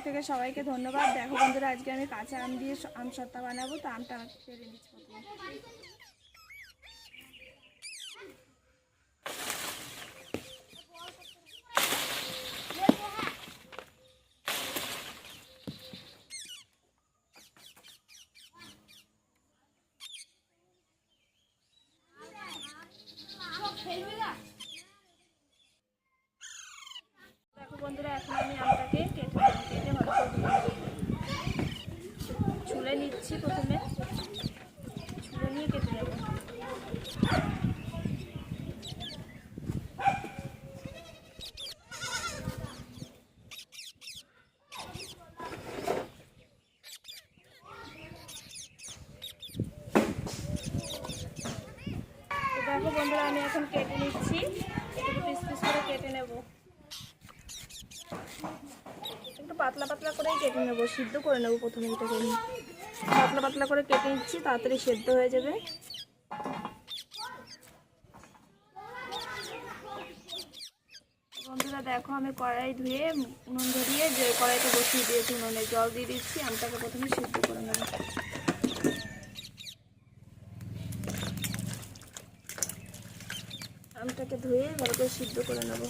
থেকে সবাইকে ধন্যবাদ। দেখো বন্ধুরা, আজকে আমি কাঁচা আম দিয়ে আম সত্তা বানাবো। তো আমটা পেরে নিচ্ছি প্রথমে। দেখো বন্ধুরা, এখন আমি আমটাকে কেটে ভালো করে ছুলে নিচ্ছি। প্রথমে ছুলে নিয়ে কেটে নেব। দেখো বন্ধুরা, আমি এখন কেটে নিচ্ছি। একটু পিস পিস করে কেটে নেব। একটু পাতলা পাতলা করেই কেটে নেব, সিদ্ধ করে নেব। প্রথমে এটাকে পাতলা পাতলা করে কেটে নিচ্ছি, তাড়াতাড়ি সেদ্ধ হয়ে যাবে। বন্ধুরা দেখো, আমি কড়াই ধুয়ে নুন ধরিয়ে যে কড়াইটা বসিয়ে দিয়েছি, নুনে জল দিয়ে দিচ্ছি। আমটাকে প্রথমে সিদ্ধ করে নেব। আমটাকে ধুয়ে ভালো করে সিদ্ধ করে নেব।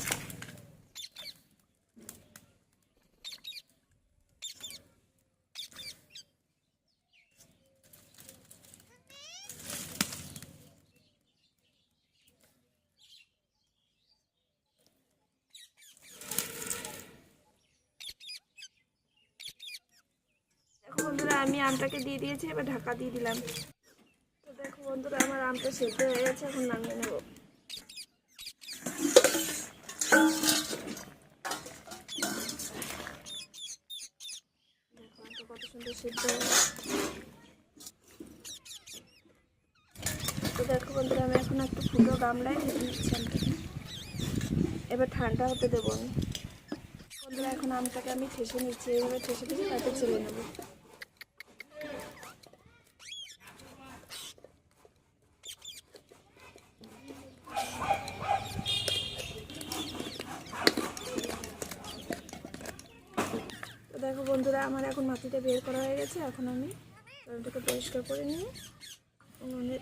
দেখো বন্ধুরা, আমি আমটাকে দিয়ে দিয়েছি, এবার ঢাকা দিয়ে দিলাম। তো দেখো বন্ধুরা, আমার আমটা সেদ্ধ হয়ে গেছে, এখন নামিয়ে নেব। দেখো আমটা কত সুন্দর সেদ্ধ হয়ে গেছে। তো দেখো বন্ধুরা, আমি এখন একটু ফুটো গামলায় ঢেলে নিচ্ছি আমটাকে। এবার ঠান্ডা হতে দেবো আমি। বন্ধুরা, এখন আমটাকে আমি ঠেসে নিচ্ছি। এইভাবে ঠেসে ঠেসে তাতে ছেড়ে নেব। তো দেখো বন্ধুরা, আমার এখন মাটিটা বের করা হয়ে গেছে। এখন আমি আমটাকে পরিষ্কার করে নিয়ে উনুনে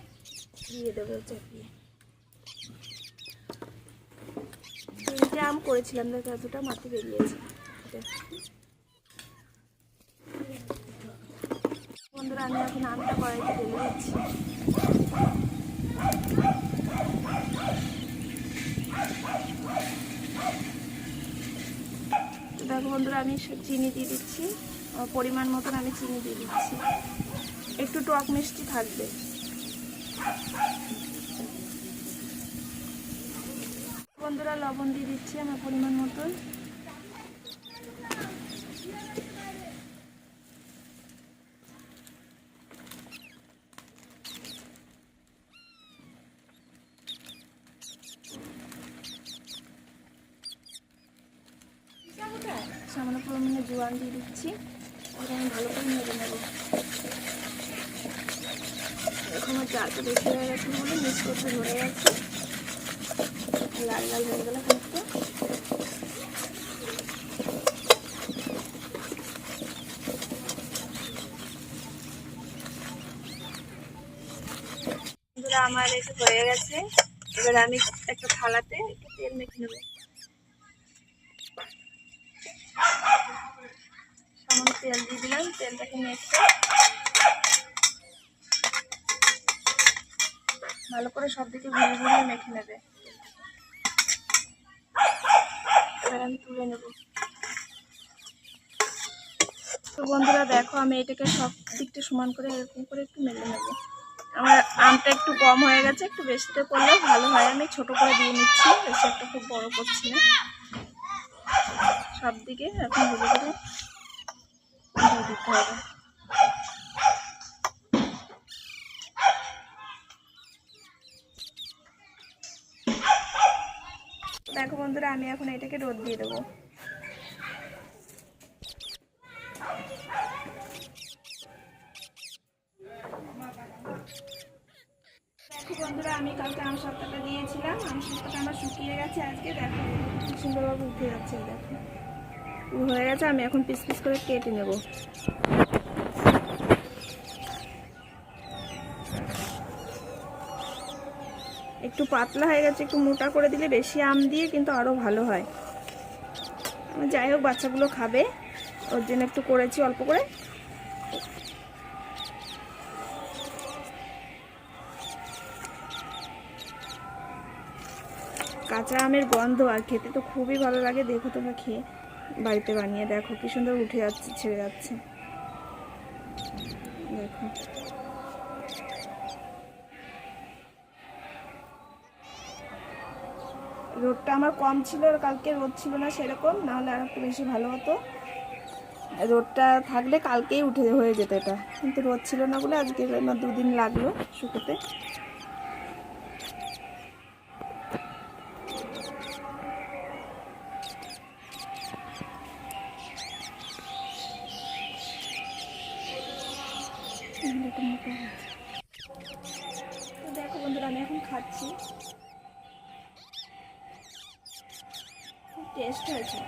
দিয়ে দেবো চাপিয়ে। 3টে আম করেছিলাম, দেখো এতটা মাটি বেরিয়েছে। বন্ধুরা, আমি এখন আমটা কড়াইতে ঢেলে দিচ্ছি। দেখো বন্ধুরা, আমি চিনি দিয়ে দিচ্ছি। পরিমাণ মতন আমি চিনি দিয়ে দিচ্ছি। একটু টক মিষ্টি থাকবে। বন্ধুরা, লবণ দিয়ে দিচ্ছি আমার পরিমাণ মতন। সামান্য পরিমাণে জোয়ান দিয়ে দিচ্ছি। এটা আমি ভালো করে নেড়ে নেব। এখন আমার চালটা বেশি হয়ে গেছে বলে মিক্স করতে ধরে গেছে, লাল লাল হয়ে গেল খানিকটা। আমার এসে হয়ে গেছে। এবার আমি একটা থালাতে একটু তেল মেখে নেব। সামান্য তেল দিয়ে দিলাম। তেলটাকে মেখে ভালো করে সব দিকে ঘুরে ঘুরে মেখে নেবে। এবার আমি তুলে নেব। তো বন্ধুরা দেখো, আমি এটাকে সব দিকটা সমান করে এরকম করে একটু মেলে নেব। আমার আমটা একটু কম হয়ে গেছে, একটু বেশিতে করলে ভালো হয়। আমি ছোট করে দিয়ে নিচ্ছি, বেশি একটা খুব বড় করছি না। সব দিকে এখন ধীরে ধীরে দিয়ে দিতে হবে। দেখো বন্ধুরা, আমি এখন এটাকে রোদ দিয়ে দেবো। দেখো বন্ধুরা, আমি কালকে আম সত্তাটা দিয়েছিলাম। আম সত্তাটা আমার শুকিয়ে গেছে। আজকে দেখো খুব সুন্দরভাবে উঠে যাচ্ছে। দেখো হয়ে গেছে, আমি এখন পিস পিস করে কেটে নেব। একটু পাতলা হয়ে গেছে, একটু মোটা করে দিলে বেশি আম দিয়ে কিন্তু আরও ভালো হয়। যাই হোক, বাচ্চাগুলো খাবে ওর জন্য একটু করেছি অল্প করে। কাঁচা আমের গন্ধ আর খেতে তো খুবই ভালো লাগে। দেখো তোমরা খেয়ে বাড়িতে বানিয়ে দেখো কি সুন্দর উঠে যাচ্ছে, ছেড়ে যাচ্ছে। দেখো রোদটা আমার কম ছিল, কালকে রোদ ছিল না সেরকম, নাহলে আর একটু বেশি ভালো হতো। রোদটা থাকলে কালকেই উঠে হয়ে যেত এটা, কিন্তু রোদ ছিল না বলে আজকে 2 দিন লাগলো শুকোতে। দেখো বন্ধুরা, আমি এখন খাচ্ছি, খুব টেস্ট হয়েছে।